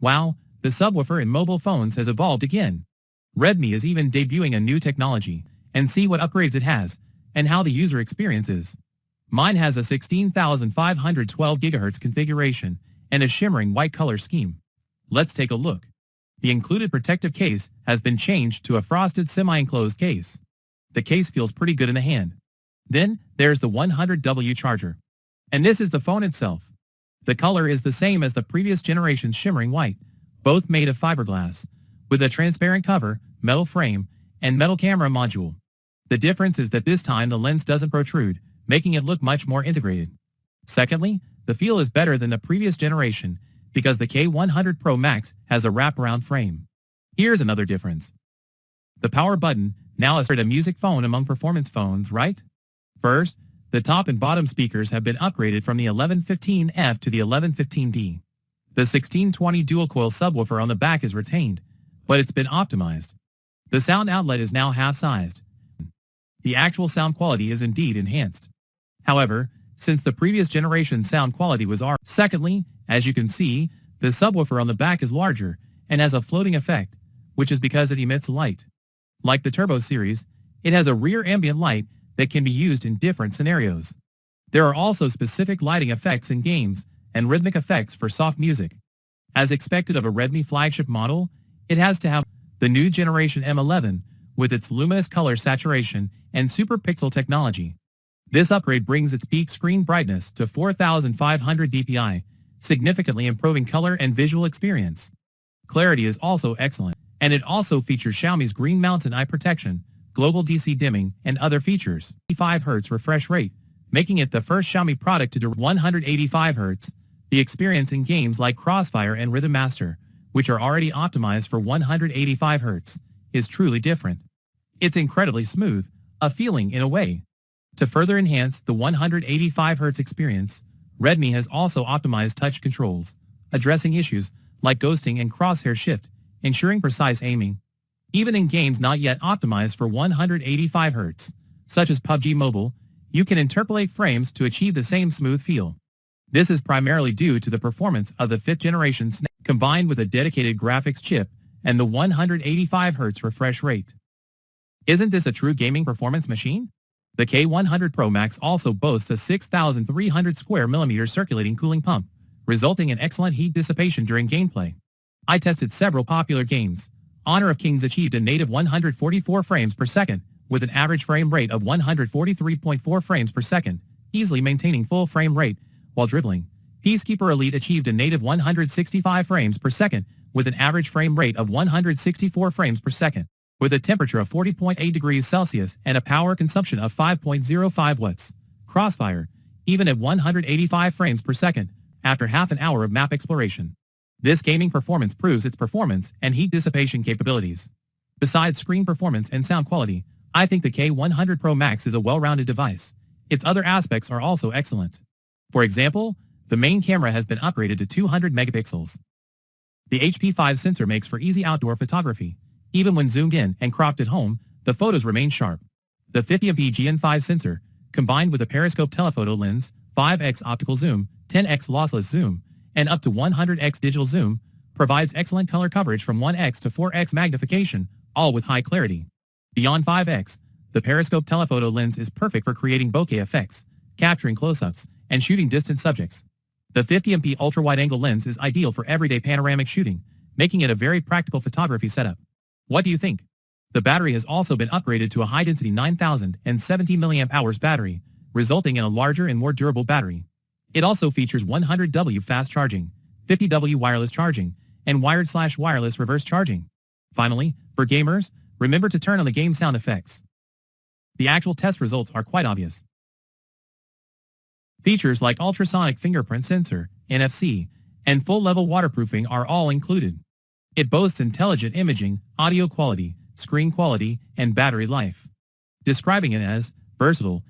Wow, the subwoofer in mobile phones has evolved again. Redmi is even debuting a new technology, and see what upgrades it has, and how the user experience is. Mine has a 16,512 GHz configuration, and a shimmering white color scheme. Let's take a look. The included protective case has been changed to a frosted semi-enclosed case. The case feels pretty good in the hand. Then, there's the 100W charger. And this is the phone itself. The color is the same as the previous generation's shimmering white, both made of fiberglass, with a transparent cover, metal frame, and metal camera module. The difference is that this time the lens doesn't protrude, making it look much more integrated. Secondly, the feel is better than the previous generation, because the K100 Pro Max has a wraparound frame. Here's another difference. The power button now is a music phone among performance phones, right? First, the top and bottom speakers have been upgraded from the 1115F to the 1115D. The 1620 dual-coil subwoofer on the back is retained, but it's been optimized. The sound outlet is now half-sized. The actual sound quality is indeed enhanced. However, since the previous generation's sound quality was Secondly, as you can see, the subwoofer on the back is larger and has a floating effect, which is because it emits light. Like the Turbo series, it has a rear ambient light that can be used in different scenarios. There are also specific lighting effects in games and rhythmic effects for soft music. As expected of a Redmi flagship model, it has to have the new generation M11 with its luminous color saturation and super pixel technology. This upgrade brings its peak screen brightness to 4500 dpi, significantly improving color and visual experience. Clarity is also excellent, and it also features Xiaomi's Green Mountain eye protection, global DC dimming, and other features. 85Hz refresh rate, making it the first Xiaomi product to do 185Hz. The experience in games like Crossfire and Rhythm Master, which are already optimized for 185Hz, is truly different. It's incredibly smooth, a feeling in a way. To further enhance the 185Hz experience, Redmi has also optimized touch controls, addressing issues like ghosting and crosshair shift, ensuring precise aiming. Even in games not yet optimized for 185Hz, such as PUBG Mobile, you can interpolate frames to achieve the same smooth feel. This is primarily due to the performance of the 5th generation Snap, combined with a dedicated graphics chip and the 185Hz refresh rate. Isn't this a true gaming performance machine? The K100 Pro Max also boasts a 6,300 square millimeter circulating cooling pump, resulting in excellent heat dissipation during gameplay. I tested several popular games. Honor of Kings achieved a native 144 frames per second, with an average frame rate of 143.4 frames per second, easily maintaining full frame rate while dribbling. Peacekeeper Elite achieved a native 165 frames per second, with an average frame rate of 164 frames per second, with a temperature of 40.8 degrees Celsius and a power consumption of 5.05 watts. Crossfire, even at 185 frames per second, after half an hour of map exploration. This gaming performance proves its performance and heat dissipation capabilities. Besides screen performance and sound quality, I think the K100 Pro Max is a well-rounded device. Its other aspects are also excellent. For example, the main camera has been upgraded to 200 megapixels. The HP5 sensor makes for easy outdoor photography. Even when zoomed in and cropped at home, the photos remain sharp. The 50MP GN5 sensor, combined with a periscope telephoto lens, 5x optical zoom, 10x lossless zoom, and up to 100x digital zoom, provides excellent color coverage from 1x to 4x magnification, all with high clarity. Beyond 5x, the periscope telephoto lens is perfect for creating bokeh effects, capturing close-ups, and shooting distant subjects. The 50MP ultra-wide-angle lens is ideal for everyday panoramic shooting, making it a very practical photography setup. What do you think? The battery has also been upgraded to a high-density 9,070 mAh battery, resulting in a larger and more durable battery. It also features 100W fast charging, 50W wireless charging, and wired/wireless reverse charging. Finally, for gamers, remember to turn on the game sound effects. The actual test results are quite obvious. Features like ultrasonic fingerprint sensor, NFC, and full-level waterproofing are all included. It boasts intelligent imaging, audio quality, screen quality, and battery life. Describing it as versatile